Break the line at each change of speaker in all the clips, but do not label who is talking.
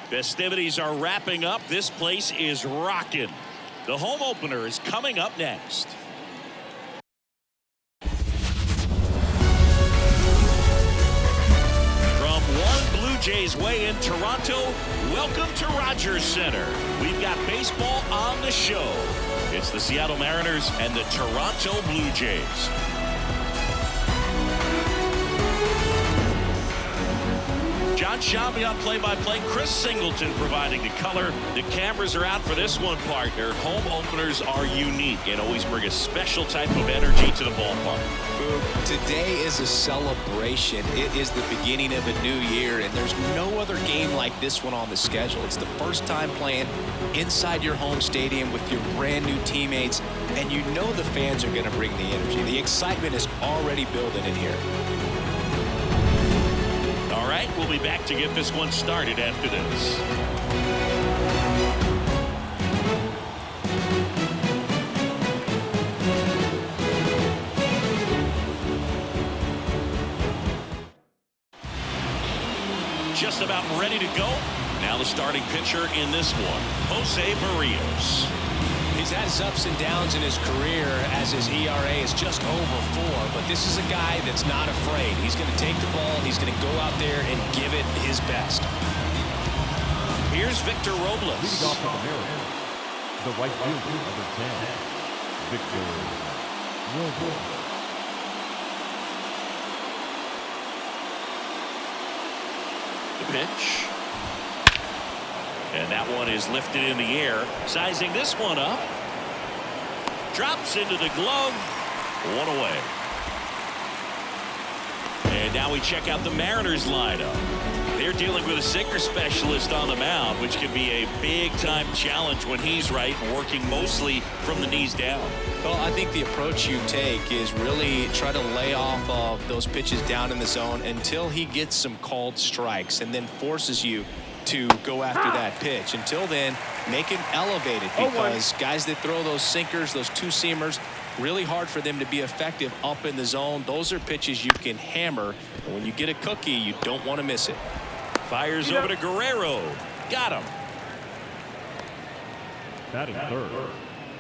Festivities are wrapping up. This place is rocking. The home opener is coming up next. From one Blue Jays way in Toronto, welcome to Rogers Center. We've got baseball on the show. It's the Seattle Mariners and the Toronto Blue Jays. John Shambi on play-by-play. Chris Singleton providing the color. The cameras are out for this one, partner. Home openers are unique and always bring a special type of energy to the ballpark.
Today is a celebration. It is the beginning of a new year, and there's no other game like this one on the schedule. It's the first time playing inside your home stadium with your brand new teammates, and you know the fans are going to bring the energy. The excitement is already building in here.
All right, we'll be back to get this one started after this. Just about ready to go. Now the starting pitcher in this one, Jose Barrios.
He's had his ups and downs in his career as his ERA is just over 4, but this is a guy that's not afraid. He's going to take the ball, he's going to go out there and give it his best.
Here's Victor Robles.
Leading off for the Mariners, the right fielder, number 10, Victor Robles.
The pitch. And that one is lifted in the air. Sizing this one up. Drops into the glove. One away. And now we check out the Mariners lineup. They're dealing with a sinker specialist on the mound, which can be a big-time challenge when he's right and working mostly from the knees down.
Well, I think the approach you take is really try to lay off of those pitches down in the zone until he gets some called strikes and then forces you to go after that pitch. Until then, make him elevated, because guys that throw those sinkers, those two-seamers, really hard for them to be effective up in the zone. Those are pitches you can hammer, and when you get a cookie, you don't want to miss it.
Fires over to Guerrero. Got him.
Batting third,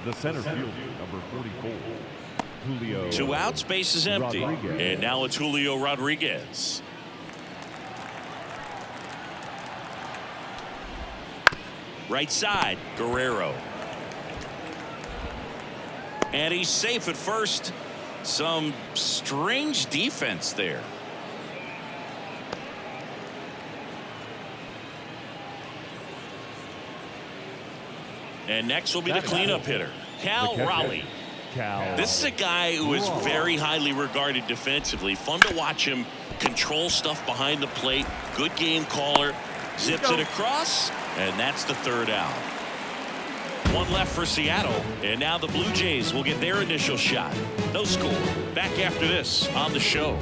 the center fielder, number 44, Julio.
2 outs, base is empty.
Rodriguez.
And now it's Julio Rodriguez. Right side, Guerrero. And he's safe at first. Some strange defense there. And next will be the cleanup hitter, Cal Raleigh. This is a guy who is very highly regarded defensively. Fun to watch him control stuff behind the plate. Good game caller. Zips it across, and that's the 3rd out. 1 left for Seattle, and now the Blue Jays will get their initial shot. No score. Back after this on the show.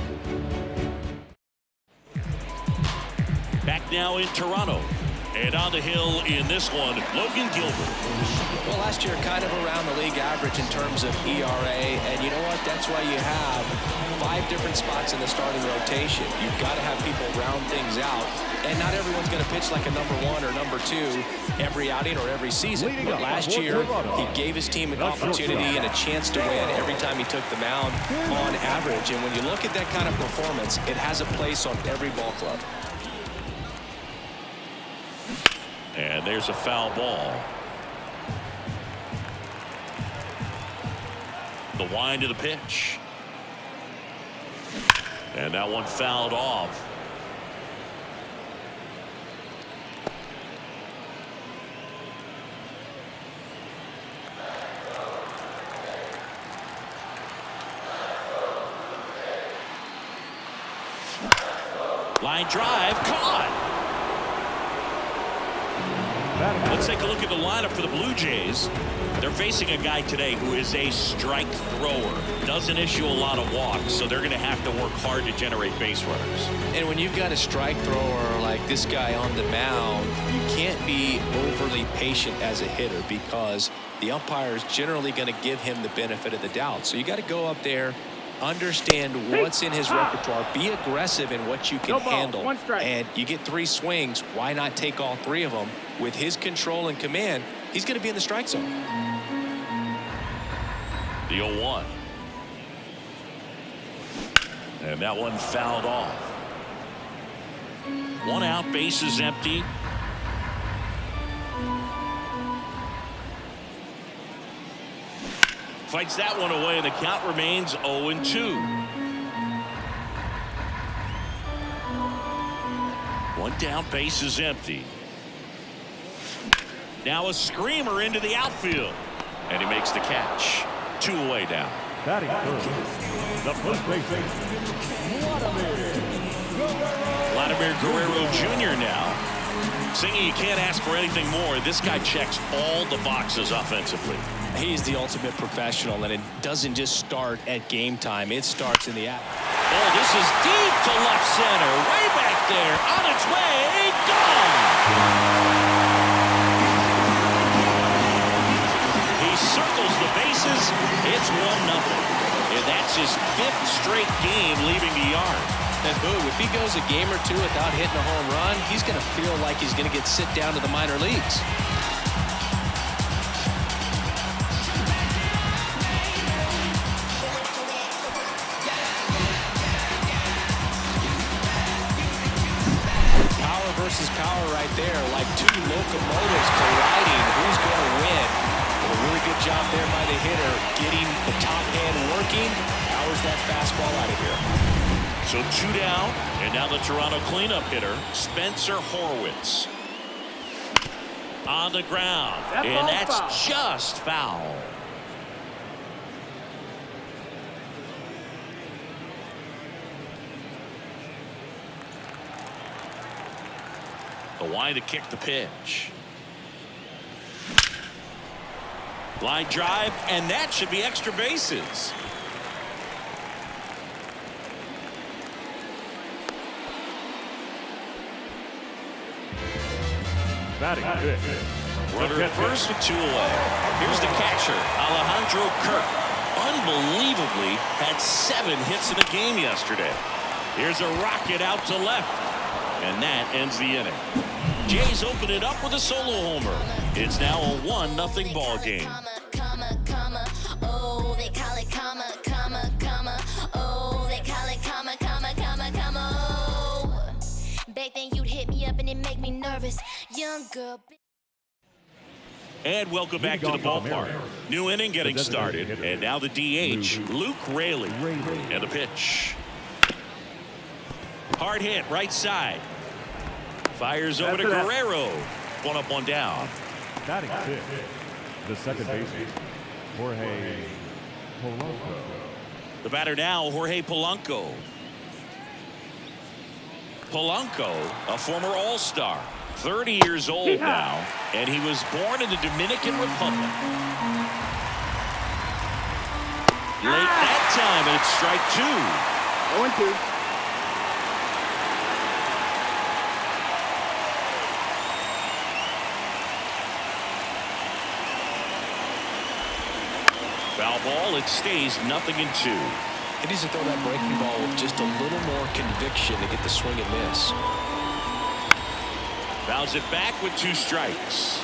Back now in Toronto. And on the hill in this one, Logan Gilbert.
Well, last year kind of around the league average in terms of ERA, and you know what? That's why you have 5 different spots in the starting rotation. You've got to have people round things out, and not everyone's going to pitch like a number 1 or number 2 every outing or every season. But last year, he gave his team an opportunity and a chance to win every time he took the mound on average. And when you look at that kind of performance, it has a place on every ball club.
And there's a foul ball. The wind of the pitch. And that one fouled off. Line drive, caught. Let's take a look at the lineup for the Blue Jays. They're facing a guy today who is a strike thrower. Doesn't issue a lot of walks, so they're going to have to work hard to generate base runners.
And when you've got a strike thrower like this guy on the mound, you can't be overly patient as a hitter, because the umpire is generally going to give him the benefit of the doubt. So you got to go up there Understand what's in his repertoire. Be aggressive in what you can handle. And you get 3 swings. Why not take all 3 of them? With his control and command, he's going to be in the strike zone.
The 0-1. And that one fouled off. 1 out, bases empty. Fights that one away, and the count remains 0-2. 1 down, bases empty. Now a screamer into the outfield, and he makes the catch. 2 away now.
Batting first, the first baseman,
Vladimir Guerrero Jr. now. Singing, you can't ask for anything more. This guy checks all the boxes offensively.
He's the ultimate professional, and it doesn't just start at game time. It starts in the act.
Oh, this is deep to left center. Way back there. On its way. Gone. He circles the bases. It's 1-0. And that's his 5th straight game leaving the yard.
And Boo, if he goes a game or 2 without hitting a home run, he's going to feel like he's going to get sit down to the minor leagues. Power versus power right there, like 2 locomotives colliding. Who's going to win? A really good job there by the hitter, getting the top hand working. Powers that fastball out of here.
So 2 down, and now the Toronto cleanup hitter, Spencer Horwitz. On the ground, and that's just foul. The line to kick the pitch. Line drive, and that should be extra bases.
batting fifth.
Runner at first with 2 away. Here's the catcher, Alejandro Kirk. Unbelievably had 7 hits in the game yesterday. Here's a rocket out to left, and that ends the inning. Jays open it up with a solo homer. It's now a 1-0 ball game.
Oh, they call it comma, comma, comma. Oh, they call it comma, comma, comma, comma. Oh, back then you'd hit me up and it make me nervous. Young girl.
And welcome back to the ballpark. New inning getting started, and now the DH, Luke Raley. And the pitch. Hard hit, right side. Fires over to Guerrero. 1 up, 1 down.
Batting fifth, the second baseman, Jorge Polanco.
The batter now, Jorge Polanco. Polanco, a former All-Star, 30 years old now, and he was born in the Dominican Republic. Late that time, and it's strike 2.
0-2.
Foul ball, it stays 0-2.
He needs to throw that breaking ball with just a little more conviction to get the swing and miss.
Fouls it back with 2 strikes.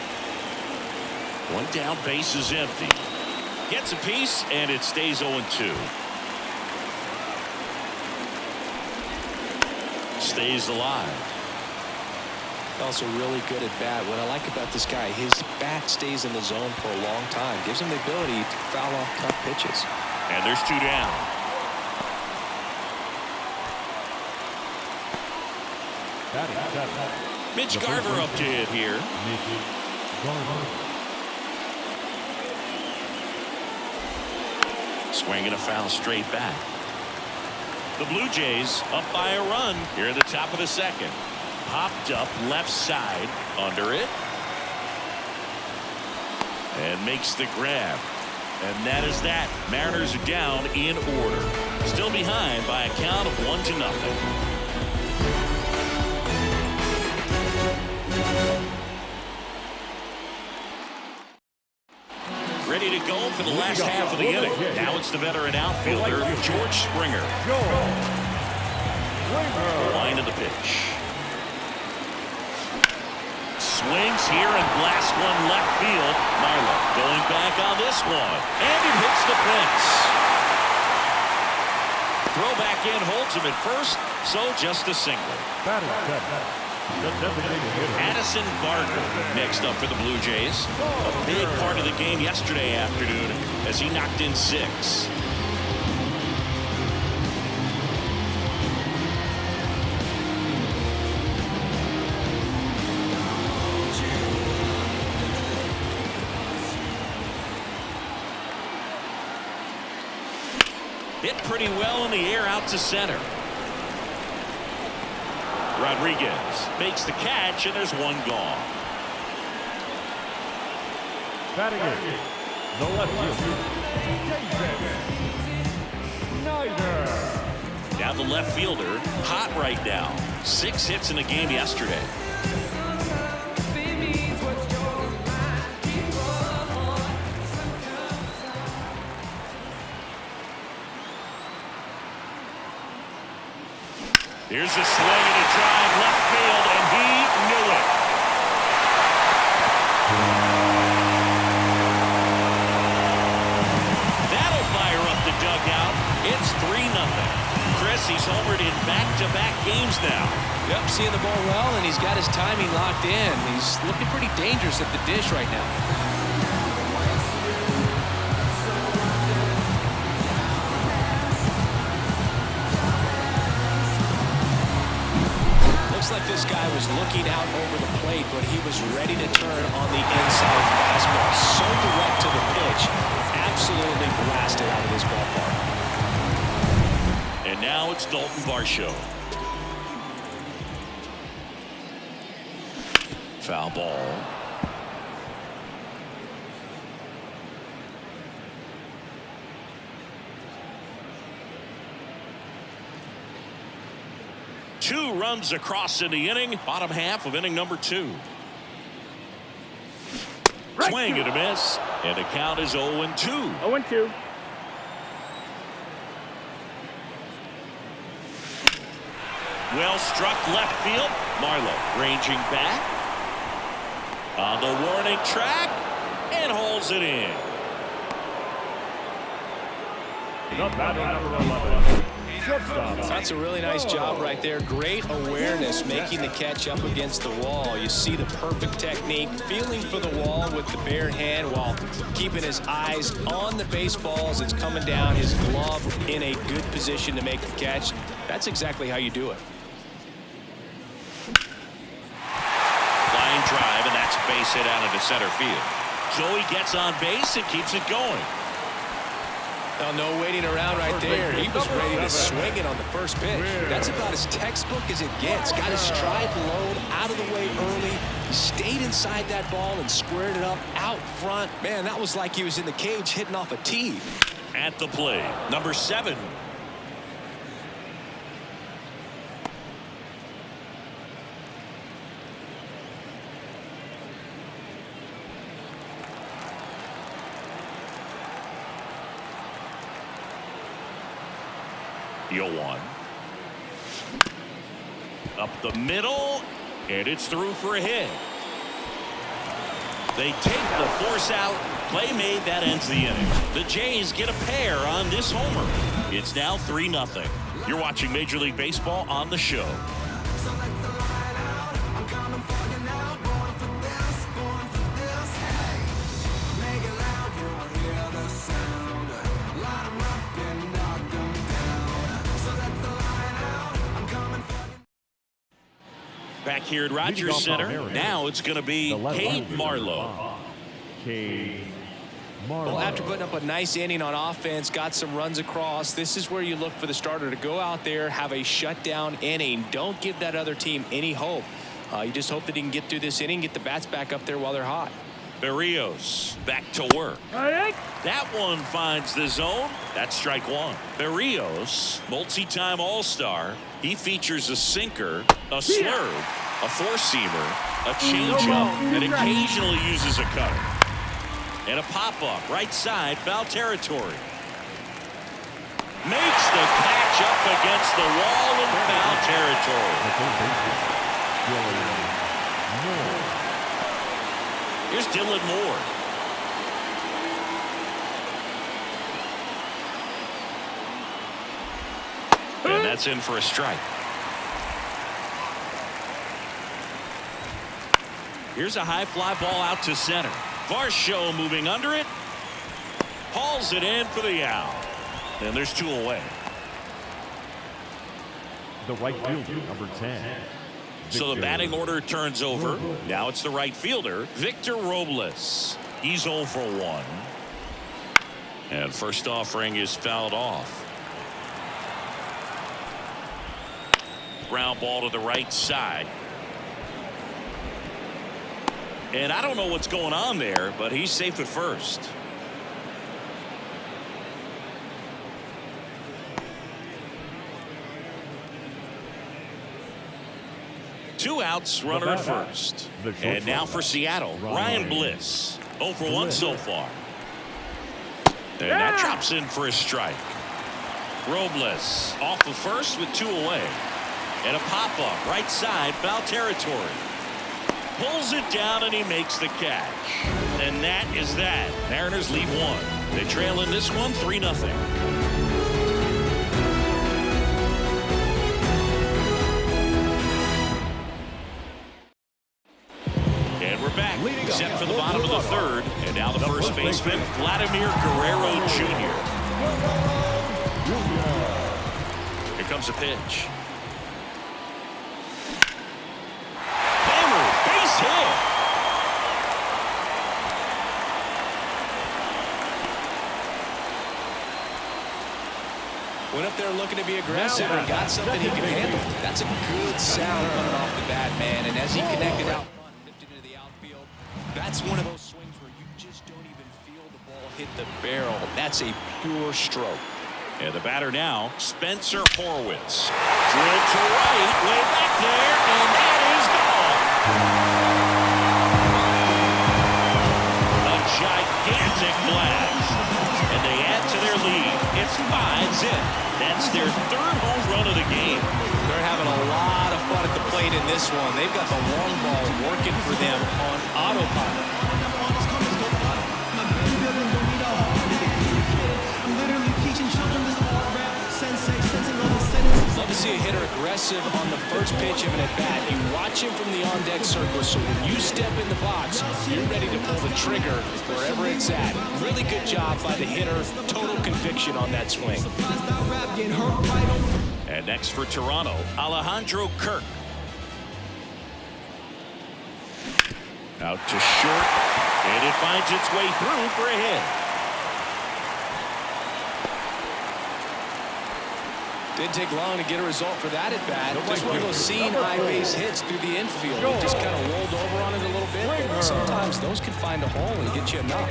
1 down, base is empty. Gets a piece, and it stays 0-2. Stays alive.
Also really good at bat. What I like about this guy, his bat stays in the zone for a long time. Gives him the ability to foul off tough pitches.
And there's 2 down.
Batting seventh,
Mitch Garver up to hit here. Swinging a foul straight back. The Blue Jays up by a run here at the top of the second. Popped up left side, under it, and makes the grab. And that is that. Mariners are down in order. Still behind by a count of 1-0. Ready to going for the last half of the inning. Now it's the veteran outfielder, George Springer. Line of the pitch. Swings here and blasts one left field. Marlowe going back on this one. And it hits the fence. Throw back in, holds him at first, so just a single. Addison Barger next up for the Blue Jays. A big part of the game yesterday afternoon as he knocked in 6. Hit pretty well in the air out to center. Rodriguez makes the catch, and there's one gone.
Batting in, the left fielder,
Now the left fielder, hot right now. 6 hits in the game yesterday. Here's a swing and a drive left field, and he knew it. That'll fire up the dugout. It's 3-0. Chris, he's homered in back-to-back games now.
Yep, seeing the ball well, and he's got his timing locked in. He's looking pretty dangerous at the dish right now. Looks like this guy was looking out over the plate, but he was ready to turn on the inside fastball. So direct to the pitch. Absolutely blasted out of this ballpark.
And now it's Dalton Varsho. Foul ball. Two runs across in the inning, bottom half of inning number 2. Swing and a miss, and the count is 0-2.
0-2.
Well struck left field. Marlowe ranging back on the warning track and holds it in.
the batter number 11.
That's a really nice job right there. Great awareness, making the catch up against the wall. You see the perfect technique, feeling for the wall with the bare hand while keeping his eyes on the baseball as it's coming down, his glove in a good position to make the catch. That's exactly how you do it.
Line drive, and that's a base hit out into center field. So he gets on base and keeps it going.
Oh, no waiting around right there. He was ready to swing it on the first pitch. That's about as textbook as it gets. Got his stride low, out of the way early. He stayed inside that ball and squared it up out front. Man, that was like he was in the cage hitting off a tee.
At the plate, number 7. The 0-1. Up the middle, and it's through for a hit. They take the force out. Play made, that ends the inning. The Jays get a pair on this homer. It's now 3-0. You're watching Major League Baseball on the show. Back here at Rogers Center, now it's going to be Cade Marlowe.
Well, after putting up a nice inning on offense, got some runs across, this is where you look for the starter to go out there, have a shutdown inning. Don't give that other team any hope. You just hope that he can get through this inning, get the bats back up there while they're hot.
Berrios back to work. That one finds the zone. That's strike 1. Berrios, multi-time All-Star. He features a sinker, a slurve, a four-seamer, a changeup, and occasionally uses a cutter. And a pop-up, right side, foul territory. Makes the catch up against the wall in foul territory. Here's Dylan Moore. And that's in for a strike. Here's a high fly ball out to center. Varsho moving under it. Hauls it in for the out. And there's 2 away.
The right fielder, number 10.
So the batting order turns over. Now it's the right fielder, Victor Robles. He's 0 for 1. And first offering is fouled off. Ground ball to the right side. And I don't know what's going on there, but he's safe at first. Two outs, runner at first. And now for Seattle, Ryan Bliss. 0 for 1 so far. And that drops in for a strike. Robles off of first with 2 away. And a pop-up, right side, foul territory. Pulls it down and he makes the catch. And that is that. Mariners lead 1. They trail in this one 3-0. And we're back. Set for the bottom of the 3rd. And now the first baseman, Vladimir Guerrero Jr. Here comes a pitch.
Went up there looking to be aggressive and got something he could handle. That's a good sound coming off the bat, man. And as he connected out front, lifted into the outfield, that's one of those swings where you just don't even feel the ball hit the barrel. That's a pure stroke.
And the batter now, Spencer Horwitz. Drilled to right, way back there, and that is gone. A gigantic blast. And they add to their lead. It's 5-0. That's their 3rd home run of the game.
They're having a lot of fun at the plate in this one. They've got the long ball working for them on autopilot. Love to see a hitter aggressive on the first pitch of an at-bat. You watch him from the on-deck circle, so when you step in the box, you're ready to pull the trigger wherever it's at. Really good job by the hitter. Total conviction on that swing.
And next for Toronto, Alejandro Kirk. Out to short, and it finds its way through for a hit.
Didn't take long to get a result for that at bat. Just one of those seeing high base hits through the infield. It just kind of rolled over on it a little bit. But sometimes those can find a hole and get you a knock.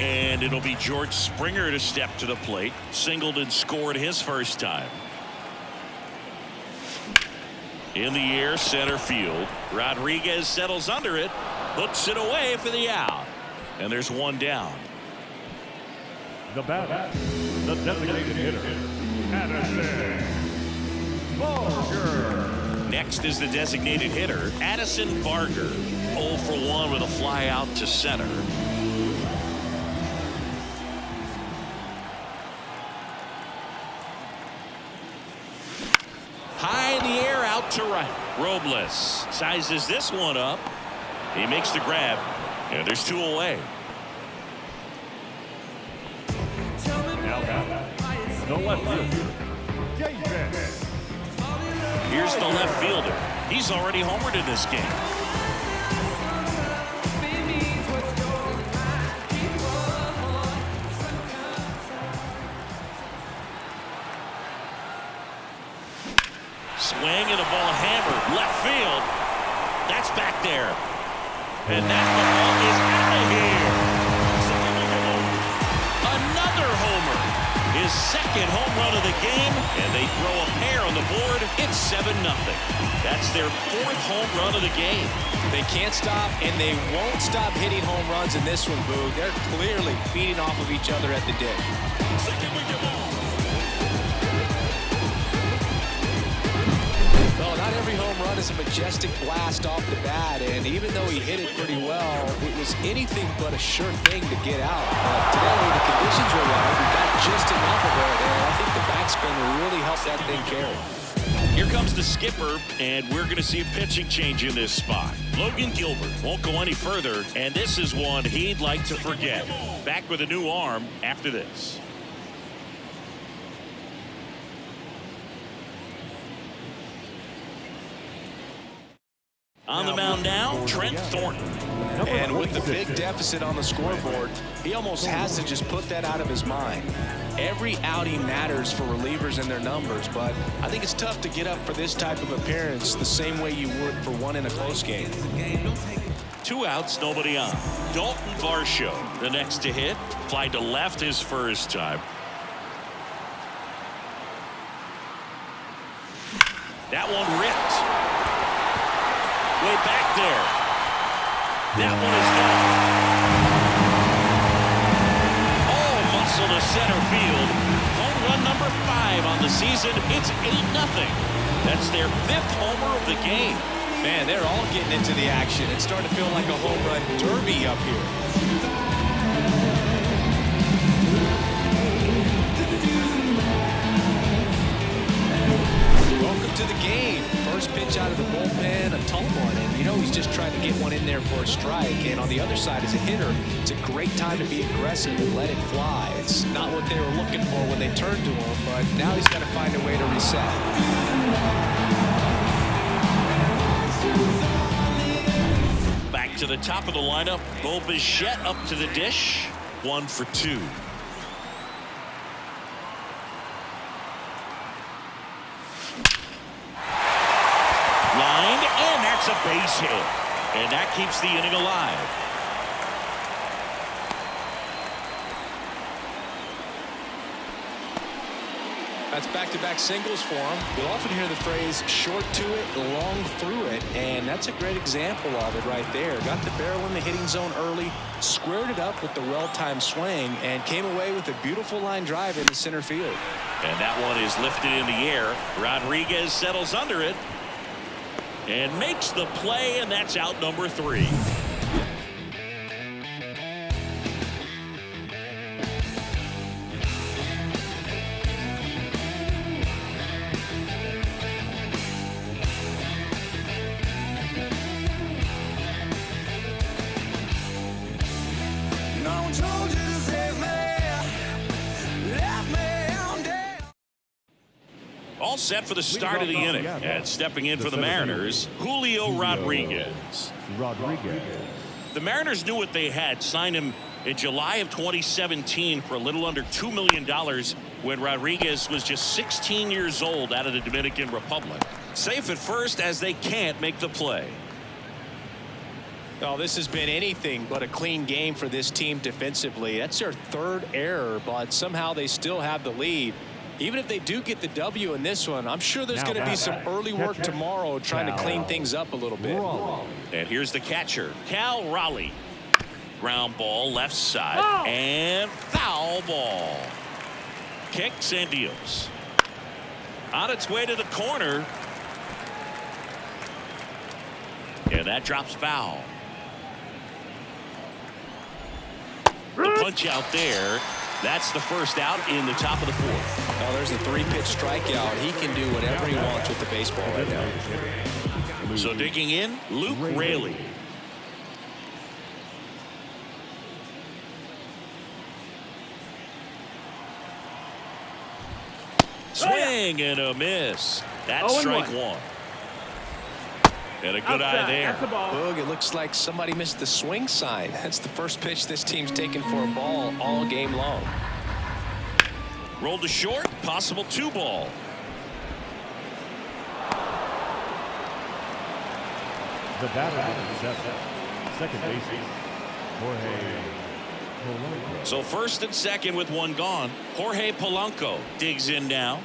And it'll be George Springer to step to the plate. Singled and scored his first time. In the air, center field. Rodriguez settles under it, hooks it away for the out. And there's 1 down.
The batter, the designated hitter, Addison Barger.
Next is the designated hitter, Addison Barger. 0 for 1 with a fly out to center. High in the air, out to right. Robles sizes this one up. He makes the grab, and there's 2 away.
The left fielder, Davis.
Here's the left fielder. He's already homered in this game. Swing and a ball hammered left field. That's back there. And that ball is out of here. Another homer. his second home run of the game, and they throw a pair on the board. It's 7-0. That's their 4th home run of the game.
They can't stop, and they won't stop hitting home runs in this one, Boog. They're clearly feeding off of each other at the dish. Well, not every home run is a majestic blast off the bat, and even though he hit it pretty well, it was anything but a sure thing to get out. Today, the conditions were right. We got just enough of it, and I think the backspin really helped that thing carry.
Here comes the skipper, and we're going to see a pitching change in this spot. Logan Gilbert won't go any further, and this is one he'd like to forget. Back with a new arm after this. On the mound now, Trent Thornton.
And with the big deficit on the scoreboard, he almost has to just put that out of his mind. Every outing matters for relievers and their numbers, but I think it's tough to get up for this type of appearance the same way you would for one in a close game.
2 outs, nobody on. Dalton Varsho, the next to hit. Fly to left his first time. That one ripped. Way back there. That one is gone. Oh, muscle to center field. Home run number 5 on the season. It's 8-0. That's their 5th homer of the game.
Man, they're all getting into the action. It's starting to feel like a home run derby up here. Welcome to the game. First pitch out of the bullpen, a tough one, and you know he's just trying to get one in there for a strike. And on the other side, as a hitter, it's a great time to be aggressive and let it fly. It's not what they were looking for when they turned to him, but now he's got to find a way to reset.
Back to the top of the lineup. Bo Bichette up to the dish. 1 for 2. Lined, and that's a base hit. And that keeps the inning alive.
That's back-to-back singles for him. You'll often hear the phrase short to it, long through it, and that's a great example of it right there. Got the barrel in the hitting zone early, squared it up with the well-timed swing, and came away with a beautiful line drive into center field.
And that one is lifted in the air. Rodriguez settles under it and makes the play, and that's out number 3. All set for the start of the inning. And stepping in for the Mariners, Julio Rodriguez. The Mariners knew what they had. Signed him in July of 2017 for a little under $2 million when Rodriguez was just 16 years old out of the Dominican Republic. Safe at first as they can't make the play.
Oh, this has been anything but a clean game for this team defensively. That's their 3rd error, but somehow they still have the lead. Even if they do get the W in this one, I'm sure there's going to be some early work tomorrow trying to clean things up a little bit.
And here's the catcher, Cal Raleigh. Ground ball left side and foul ball. Kicks and deals. On its way to the corner. And that drops foul. The punch out there. That's the first out in the top of the 4th.
Oh, there's a 3-pitch strikeout. He can do whatever he wants with the baseball right now.
So digging in, Luke Raley. Swing and a miss. That's strike 1. And a good eye there.
Boog, it looks like somebody missed the swing sign. That's the first pitch this team's taken for a ball all game long.
Rolled to short, possible 2-ball.
The batter, second baseman, Jorge
So first and second with one gone. Jorge Polanco digs in now.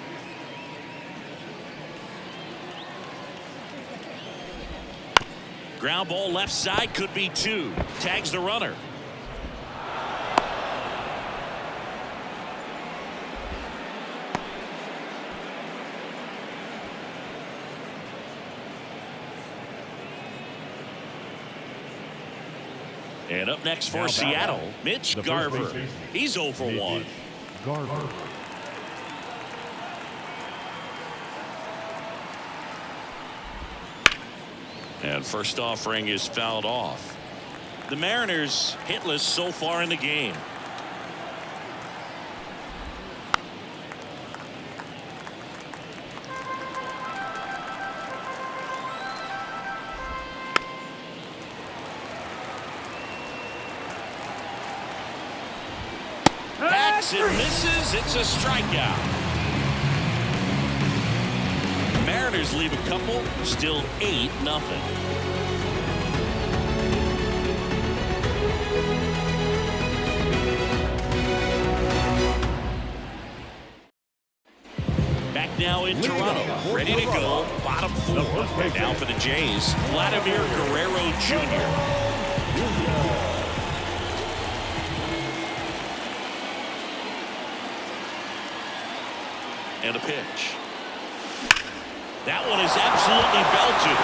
Ground ball left side, could be two. Tags the runner. And up next for Seattle, Mitch Garver. He's 0 for 1.
Garver.
And first offering is fouled off. The Mariners hitless so far in the game. Backs and misses. It's a strikeout. Mariners leave a couple, still 8-0. Back now in Toronto, ready to go, bottom 4. Now for the Jays, Vladimir Guerrero Jr. And a pitch. That one is absolutely belted.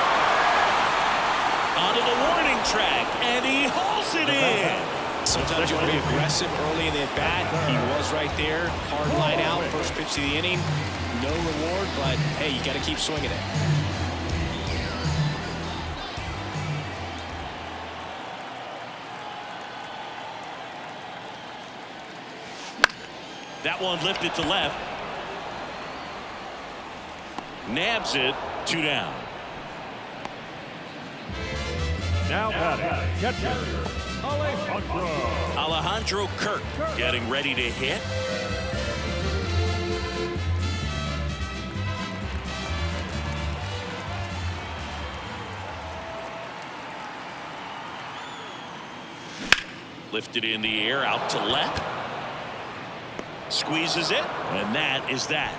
Onto the warning track, and he hauls it in.
Sometimes you want to be aggressive early in the at-bat. He was right there. Hard line out, first pitch to the inning. No reward, but, hey, you got to keep swinging it.
That one lifted to left. Nabs it, 2 down.
Now batting, catcher,
Alejandro Kirk getting ready to hit. Lifted in the air, out to left. Squeezes it, and that is that.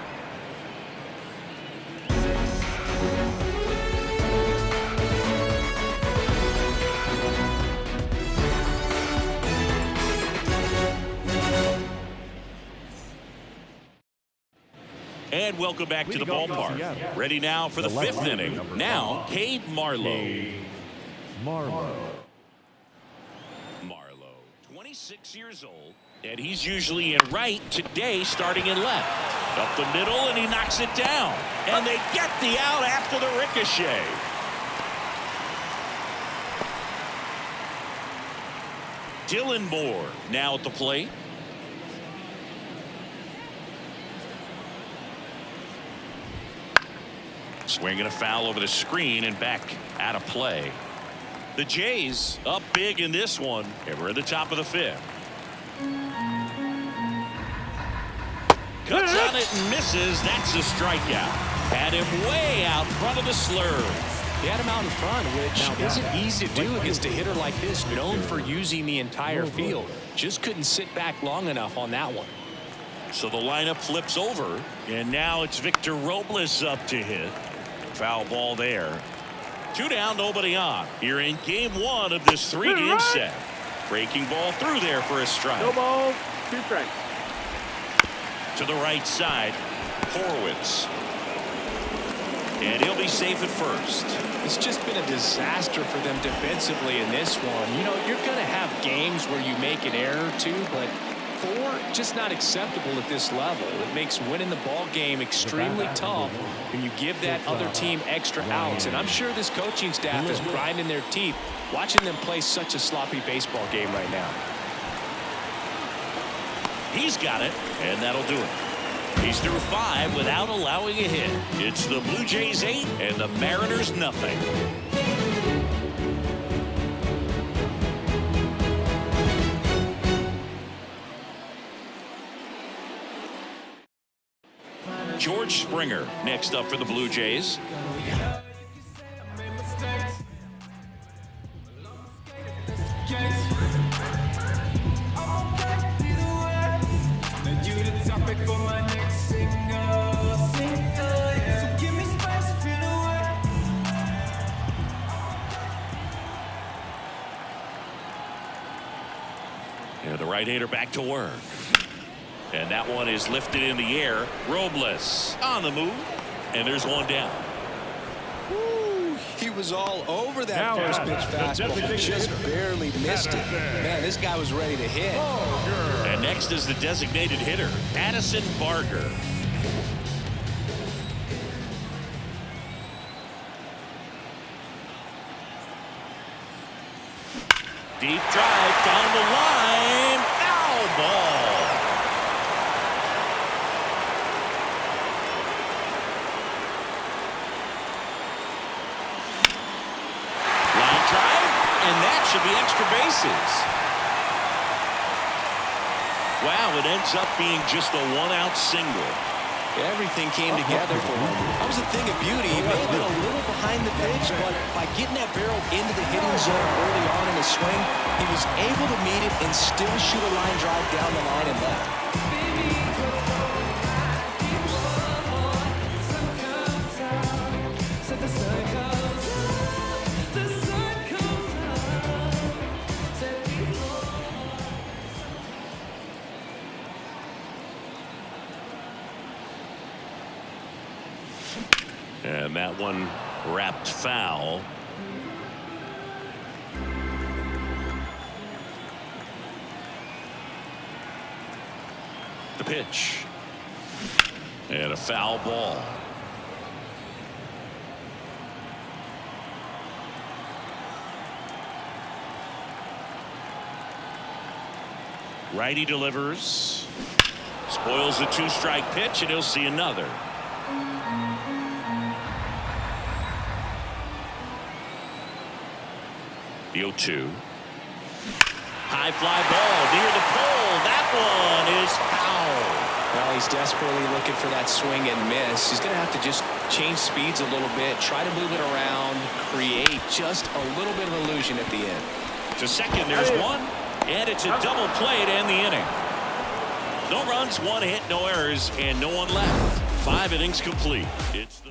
And welcome back to the ballpark. Ready now for the 5th inning. Now, Cade Marlowe.
Marlowe,
26 years old, and he's usually in right. Today, starting in left. Up the middle, and he knocks it down. And they get the out after the ricochet. Dylan Moore now at the plate. Swinging a foul over the screen and back out of play. The Jays up big in this one, and we're at the top of the 5th. Cuts on it and misses. That's a strikeout. Had him way out front of the slurve.
They had him out in front, which isn't easy to do against a hitter like this, known for using the entire field. Just couldn't sit back long enough on that one.
So the lineup flips over, and now it's Victor Robles up to hit. Foul ball there. 2 down, nobody on. Here in game 1 of this 3-game set. Breaking ball through there for a strike.
No ball, 2 strikes.
To the right side, Horwitz. And he'll be safe at first.
It's just been a disaster for them defensively in this one. You know, you're going to have games where you make an error or two, but 4, just not acceptable at this level. It makes winning the ball game extremely tough when you give that other team extra outs. And I'm sure this coaching staff is grinding their teeth watching them play such a sloppy baseball game right now.
He's got it, and that'll do it. He's through 5 without allowing a hit. It's the Blue Jays 8 and the Mariners nothing. George Springer next up for the Blue Jays. And the right-hander back to work. And that one is lifted in the air. Robles on the move. And there's one down.
Woo, he was all over that
Now
first pitch fastball. Just barely missed it. Man, this guy was ready to hit.
And next is the designated hitter, Addison Barger. Deep drive down the line. Foul ball. Line drive, and that should be extra bases. Wow, it ends up being just a one-out single.
Everything came together for him. That was a thing of beauty. He may have been a little behind the pitch, but by getting that barrel into the hitting zone early on in the swing, he was able to meet it and still shoot a line drive down the line and left.
And that one wrapped foul. The pitch. And a foul ball. Righty delivers. Spoils the two-strike pitch, and he'll see another. The 0-2. High fly ball near the pole. That one is foul.
Well, he's desperately looking for that swing and miss. He's going to have to just change speeds a little bit, try to move it around, create just a little bit of illusion at the end.
To second, there's one, and it's a double play to end the inning. No runs, one hit, no errors, and no one left. 5 innings complete. It's the